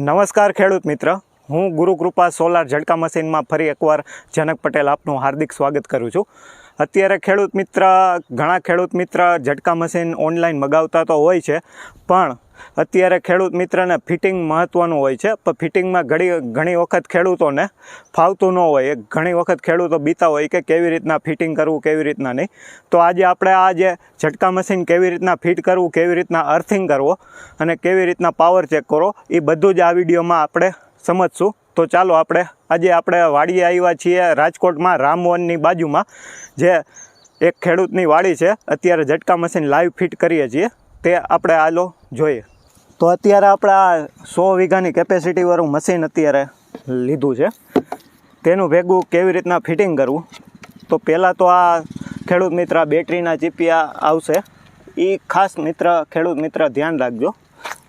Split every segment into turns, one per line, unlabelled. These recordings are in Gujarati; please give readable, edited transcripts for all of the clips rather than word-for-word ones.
નમસ્કાર ખેડૂત મિત્ર, હું ગુરુકૃપા સોલાર ઝટકા મશીનમાં ફરી એકવાર જનક પટેલ આપનું હાર્દિક સ્વાગત કરું છું. અત્યારે ઘણા ખેડૂત મિત્ર ઝટકા મશીન ઓનલાઈન મગાવતા તો હોય છે, પણ અત્યારે ખેડૂત મિત્રને ફિટિંગ મહત્ત્વનું હોય છે. પણ ફિટિંગમાં ઘણી વખત ખેડૂતોને ફાવતું ન હોય. ઘણી વખત ખેડૂતો બીતા હોય કે કેવી રીતના ફિટિંગ કરવું, કેવી રીતના નહીં. તો આજે આપણે આ જે ઝટકા મશીન કેવી રીતના ફિટ કરવું, કેવી રીતના અર્થિંગ કરવો અને કેવી રીતના પાવર ચેક કરો, એ બધું જ આ વિડીયોમાં આપણે સમજશું. તો ચાલો આજે આપણે વાડીએ આવ્યા છીએ રાજકોટમાં રામવનની બાજુમાં, જે એક ખેડૂતની વાડી છે. અત્યારે ઝટકા મશીન લાઈવ ફિટ કરીએ છીએ, તે આપણે આલો જોઈએ. તો અત્યારે આપણે આ 100 વીઘાની કેપેસિટીવાળું મશીન અત્યારે લીધું છે. તેનું ભેગું કેવી રીતના ફિટિંગ કરવું, તો પહેલાં તો આ ખેડૂત મિત્ર બેટરીના ચીપિયા આવશે, એ ખાસ ખેડૂત મિત્ર ધ્યાન રાખજો.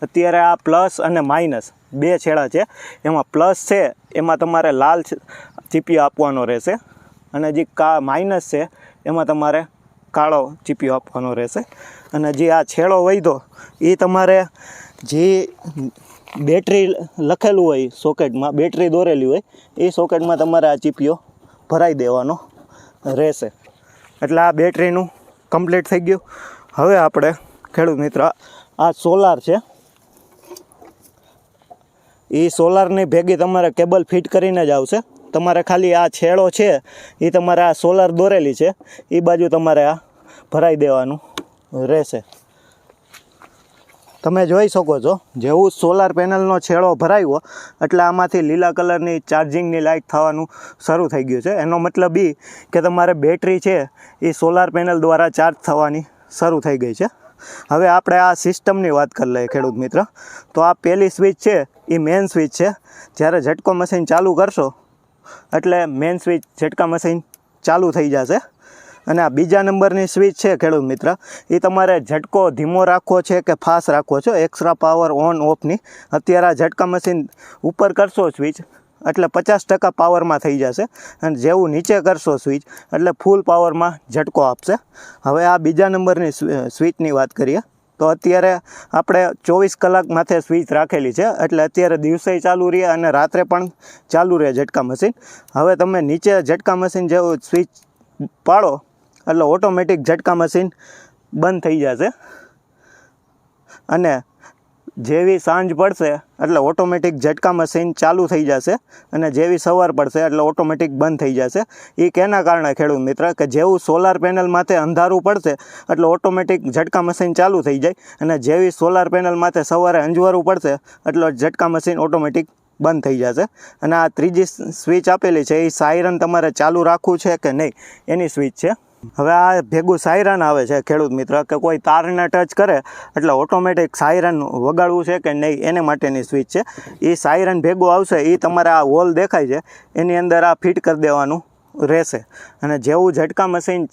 અત્યારે આ પ્લસ અને માઇનસ બે છેડા છે. એમાં પ્લસ છે એમાં તમારે લાલ ચીપિયો આપવાનો રહેશે, અને જે માઇનસ છે એમાં તમારે કાળો ચીપિયો આપવાનો રહેશે. અને જે આ છેડો વધ્યો એ તમારે જે બેટરી લખેલું હોય સોકેટમાં, બેટરી દોરેલી હોય એ સોકેટમાં તમારે આ ચીપિયો ભરાઈ દેવાનો રહેશે. એટલે આ બેટરીનું કમ્પ્લીટ થઈ ગયું. હવે આપણે ખેડૂત મિત્ર આ સોલાર છે, એ સોલારની ભેગી તમારે કેબલ ફિટ કરીને જ આવશે. તમારે ખાલી આ છેડો છે એ તમારે આ સોલાર દોરેલી છે એ બાજુ તમારે આ ભરાઈ દેવાનું રહેશે. તમે જોઈ શકો છો, જેવું સોલાર પેનલનો છેડો ભરાયો એટલે આમાંથી લીલા કલરની ચાર્જિંગની લાઇટ થવાનું શરૂ થઈ ગયું છે. એનો મતલબ એ કે તમારે બેટરી છે એ સોલાર પેનલ દ્વારા ચાર્જ થવાની શરૂ થઈ ગઈ છે. હવે આપણે આ સિસ્ટમની વાત કરી લઈએ ખેડૂત મિત્ર. તો આ પહેલી સ્વિચ છે એ મેઇન સ્વિચ છે. જ્યારે ઝટકો મશીન ચાલુ કરશો એટલે મેઇન સ્વિચ ઝટકા મશીન ચાલુ થઈ જશે. અને આ બીજા નંબરની સ્વિચ છે ખેડૂત મિત્ર, એ તમારે ઝટકો ધીમો રાખવો છે કે ફાસ્ટ રાખવો છે, એક્સ્ટ્રા પાવર ઓન ઓફની. અત્યારે આ ઝટકા મશીન ઉપર કરશો સ્વિચ એટલે 50% પાવરમાં થઈ જશે, અને જેવું નીચે કરશો સ્વિચ એટલે ફૂલ પાવરમાં ઝટકો આપશે. હવે આ બીજા નંબરની સ્વિચની વાત કરીએ તો અત્યારે આપણે 24 કલાક માથે સ્વિચ રાખેલી છે, એટલે અત્યારે દિવસે ચાલુ રહે અને રાત્રે પણ ચાલુ રહે ઝટકા મશીન. હવે તમે નીચે ઝટકા મશીન જેવું સ્વિચ પાડો એટલે ઓટોમેટિક ઝટકા મશીન બંધ થઈ જશે, અને જેવી સાંજ પડશે એટલે ઓટોમેટિક ઝટકા મશીન ચાલુ થઈ જશે, અને જેવી સવાર પડશે એટલે ઓટોમેટિક બંધ થઈ જશે. એ કેના કારણે ખેડૂત મિત્ર, કે જેવું સોલાર પેનલ માથે અંધારું પડશે એટલે ઓટોમેટિક ઝટકા મશીન ચાલુ થઈ જાય, અને જેવી સોલાર પેનલ માથે સવારે અંજવારું પડશે એટલે ઝટકા મશીન ઓટોમેટિક બંધ થઈ જશે. અને આ ત્રીજી સ્વિચ આપેલી છે એ સાયરન તમારે ચાલુ રાખવું છે કે નહીં એની સ્વિચ છે. હવે આ ભેગું સાયરન આવે છે ખેડૂત મિત્ર, કે કોઈ તારને ટચ કરે એટલે ઓટોમેટિક સાયરન વગાડવું છે કે નહીં એને માટેની સ્વિચ છે. એ સાયરન ભેગું આવશે, એ તમારે આ હોલ દેખાય છે એની અંદર આ ફિટ કરી દેવાનું રહેશે. અને જેવું ઝટકા મશીન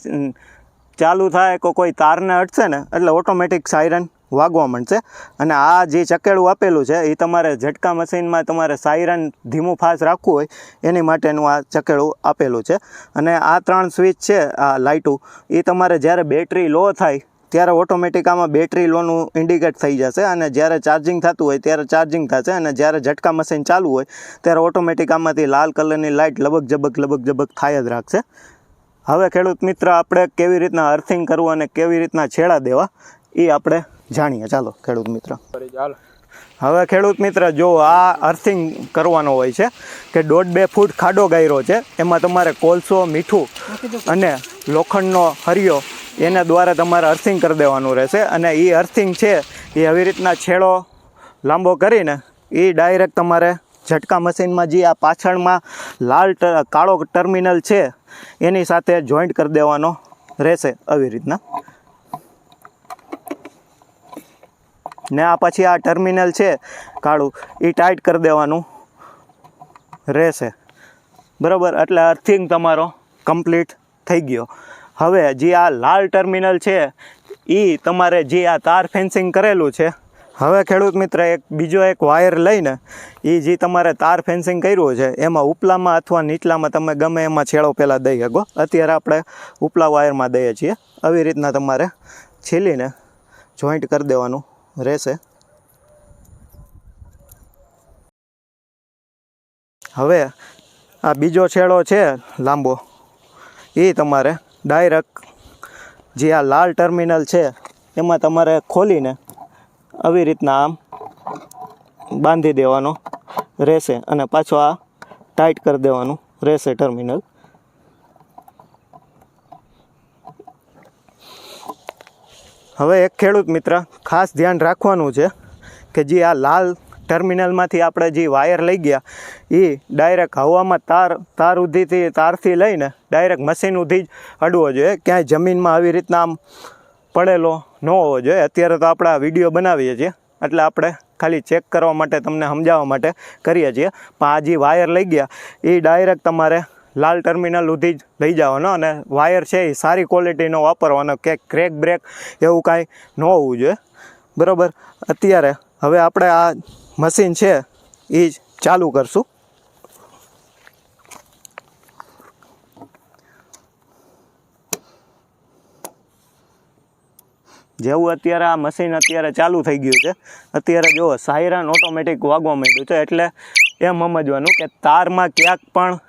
ચાલુ થાય કે કોઈ તારને અટશે ને એટલે ઓટોમેટિક સાયરન વાગવા માંડશે. અને આ જે ચકેડું આપેલું છે એ તમારે ઝટકા મશીનમાં તમારે સાયરન ધીમું ફાસ્ટ રાખવું હોય એની માટેનું આ ચકેડું આપેલું છે. અને આ 3 સ્વિચ છે આ લાઇટું, એ તમારે જ્યારે બેટરી લો થાય ત્યારે ઓટોમેટિક આમાં બેટરી લોનું ઇન્ડિકેટ થઈ જશે, અને જ્યારે ચાર્જિંગ થતું હોય ત્યારે ચાર્જિંગ થશે, અને જ્યારે ઝટકા મશીન ચાલુ હોય ત્યારે ઓટોમેટિક આમાંથી લાલ કલરની લાઇટ લબક ઝબક થાય જ રાખશે. હવે ખેડૂત મિત્ર આપણે કેવી રીતના અર્થિંગ કરવું અને કેવી રીતના છેડા દેવા એ આપણે જાણીએ. ચાલો ખેડૂત મિત્ર. હવે ખેડૂત મિત્ર જો આ અર્થિંગ કરવાનો હોય છે કે 1.5-2 ફૂટ ખાડો ગાયરો છે, એમાં તમારે કોલસો, મીઠું અને લોખંડનો હરિયો એના દ્વારા તમારે અર્થિંગ કરી દેવાનું રહેશે. અને એ અર્થિંગ છે એ આવી રીતના છેડો લાંબો કરીને એ ડાયરેક્ટ તમારે ઝટકા મશીનમાં જે આ પાછળમાં કાળો ટર્મિનલ છે એની સાથે જોઈન્ટ કરી દેવાનો રહેશે આવી રીતના. ને આ પછી આ ટર્મિનલ છે કાળું એ ટાઈટ કરી દેવાનું રહેશે, બરાબર. એટલે અર્થિંગ તમારો કમ્પ્લીટ થઈ ગયો. હવે જે આ લાલ ટર્મિનલ છે એ તમારે જે આ તાર ફેન્સિંગ કરેલું છે, હવે ખેડૂત મિત્ર બીજો એક વાયર લઈને એ જે તમારે તાર ફેન્સિંગ કર્યું છે એમાં ઉપલામાં અથવા નીચલામાં તમે ગમે એમાં છેડો પહેલાં દઈ શકો. અત્યારે આપણે ઉપલા વાયરમાં દઈએ છીએ. આવી રીતના તમારે છીલીને જોઈન્ટ કરી દેવાનું રહેશે. હવે આ બીજો છેડો છે લાંબો, એ તમારે ડાયરેક્ટ જે આ લાલ ટર્મિનલ છે એમાં તમારે ખોલીને આવી રીતના આમ બાંધી દેવાનો રહેશે અને પાછો આ ટાઈટ કરી દેવાનું રહેશે ટર્મિનલ. હવે એક ખેડૂત મિત્ર ખાસ ધ્યાન રાખવાનું છે કે જે આ લાલ ટર્મિનલમાંથી આપણે જે વાયર લઈ ગયા એ ડાયરેક્ટ હવામાં તારથી લઈને ડાયરેક્ટ મશીન સુધી જ અડવો જોઈએ. ક્યાંય જમીનમાં આવી રીતના આમ પડેલો ન હોવો જોઈએ. અત્યારે તો આપણે આ વિડીયો બનાવીએ છીએ એટલે આપણે ખાલી ચેક કરવા માટે, તમને સમજાવવા માટે કરીએ છીએ. પણ આ જે વાયર લઈ ગયા એ ડાયરેક્ટ તમારે લાલ ટર્મિનલ સુધી જ લઈ જવાનો અને વાયર છે એ સારી ક્વોલિટીનો વાપરવાનો, કે ક્રેક બ્રેક એવું કાંઈ ન હોવું જોઈએ. બરાબર. અત્યારે હવે આપણે આ મશીન છે એ જ ચાલુ કરશું. જેવું અત્યારે આ મશીન અત્યારે ચાલુ થઈ ગયું છે, અત્યારે જુઓ સાયરન ઓટોમેટિક વાગવા માંડ્યું છે. એટલે એમ સમજવાનું કે તારમાં ક્યાંક પણ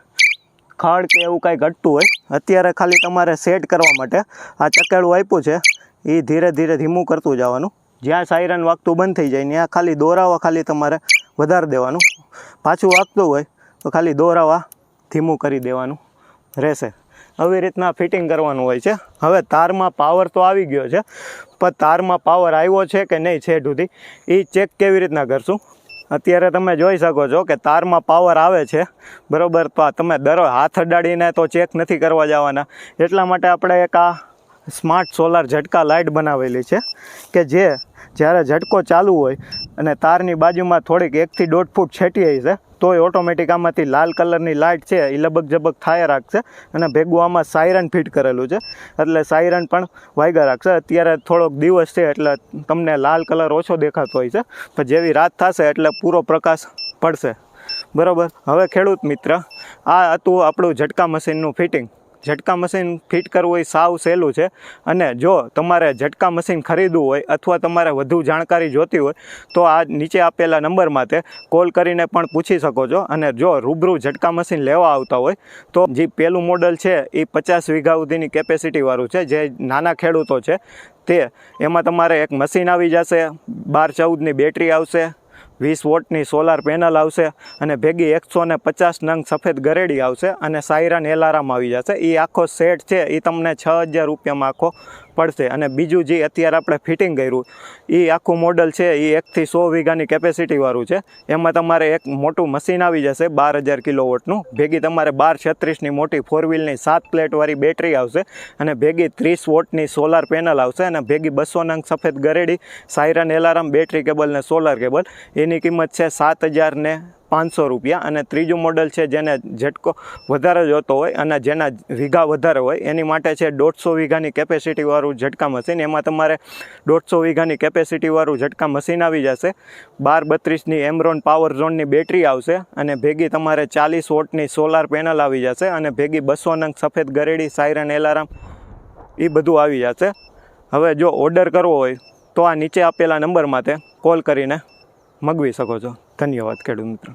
ખડ કે એવું કાંઈ ઘટતું હોય, અત્યારે ખાલી તમારે સેટ કરવા માટે આ ચકેડું આપ્યું છે એ ધીરે ધીરે ધીમું કરતું જવાનું. જ્યાં સાયરન વાગતું બંધ થઈ જાય ત્યાં ખાલી દોરાવા ખાલી તમારે વધારી દેવાનું. પાછું વાગતું હોય તો ખાલી દોરાવા ધીમું કરી દેવાનું રહેશે. આવી રીતના ફિટિંગ કરવાનું હોય છે. હવે તારમાં પાવર તો આવી ગયો છે, પણ તારમાં પાવર આવ્યો છે કે નહીં છેડ સુધી એ ચેક કેવી રીતના કરશું. અત્યારે તમે જોઈ શકો છો કે તારમાં પાવર આવે છે, બરાબર. તો આ તમે હાથ અડાડીને તો ચેક નથી કરવા જવાના. એટલા માટે આપણે એક આ સ્માર્ટ સોલાર ઝટકા લાઇટ બનાવેલી છે કે જે જ્યારે ઝટકો ચાલુ હોય અને તારની બાજુમાં થોડીક 1 થી 1.5 ફૂટ છેટીએ છે તોય ઓટોમેટિક આમાંથી લાલ કલરની લાઇટ છે એ લબક ઝબક થાય રાખશે. અને ભેગું આમાં સાયરન ફિટ કરેલું છે એટલે સાયરન પણ વાગ્યા રાખશે. અત્યારે થોડોક દિવસ છે એટલે તમને લાલ કલર ઓછો દેખાતો હોય છે, પણ જેવી રાત થશે એટલે પૂરો પ્રકાશ પડશે. બરાબર. હવે ખેડૂત મિત્ર, આ હતું આપણું ઝટકા મશીનનું ફિટિંગ. ઝટકા મશીન ફિટ કરવું એ સાવ સહેલું છે. અને જો તમારે ઝટકા મશીન ખરીદવું હોય અથવા તમારે વધુ જાણકારી જોતી હોય તો આ નીચે આપેલા નંબરમાં તે કોલ કરીને પણ પૂછી શકો છો. અને જો રૂબરૂ ઝટકા મશીન લેવા આવતા હોય તો જે પહેલું મોડલ છે એ 50 વીઘા સુધીની કેપેસિટીવાળું છે. જે નાના ખેડૂતો છે તે એમાં તમારે એક મશીન આવી જશે, 12-14ની બેટરી આવશે, 20 વોટની સોલાર પેનલ આવશે અને ભેગી 150 નંગ સફેદ ગરેડી આવશે અને સાયરન એલાર્મ આવી જશે. એ આખો સેટ છે એ તમને 6000 રૂપિયામાં આખો પડશે. અને બીજું જે અત્યારે આપણે ફિટિંગ કર્યું એ આખું મોડલ છે એ 1 થી 100 વીઘાની કેપેસિટીવાળું છે. એમાં તમારે એક મોટું મશીન આવી જશે 12000 કિલોવોટનું, ભેગી તમારે 1236ની મોટી 4 વ્હીલની 7 પ્લેટવાળી બેટરી આવશે અને ભેગી 30 વોટની સોલાર પેનલ આવશે અને ભેગી 200 નંગ સફેદ ગરેડી, સાયરન એલાર્મ, બેટરી કેબલ ને સોલાર કેબલ. એની કિંમત છે 7500 રૂપિયા. અને ત્રીજું મોડલ છે જેને ઝટકો વધારે જોતો હોય અને જેના વીઘા વધારે હોય એની માટે છે 150 વીઘાની કેપેસિટીવાળું ઝટકા મશીન. એમાં તમારે 150 વીઘાની કેપેસિટીવાળું ઝટકા મશીન આવી જશે, 1232ની એમરોન પાવર ઝોનની બેટરી આવશે અને ભેગી તમારે 40 વોટની સોલાર પેનલ આવી જશે અને ભેગી 200 નંગ સફેદ ગરેડી, સાયરન એલાર્મ એ બધું આવી જશે. હવે જો ઓર્ડર કરવો હોય તો આ નીચે આપેલા નંબરમાં તે કોલ કરીને મગવી શકો છો. ધન્યવાદ ખેડૂત મિત્રો.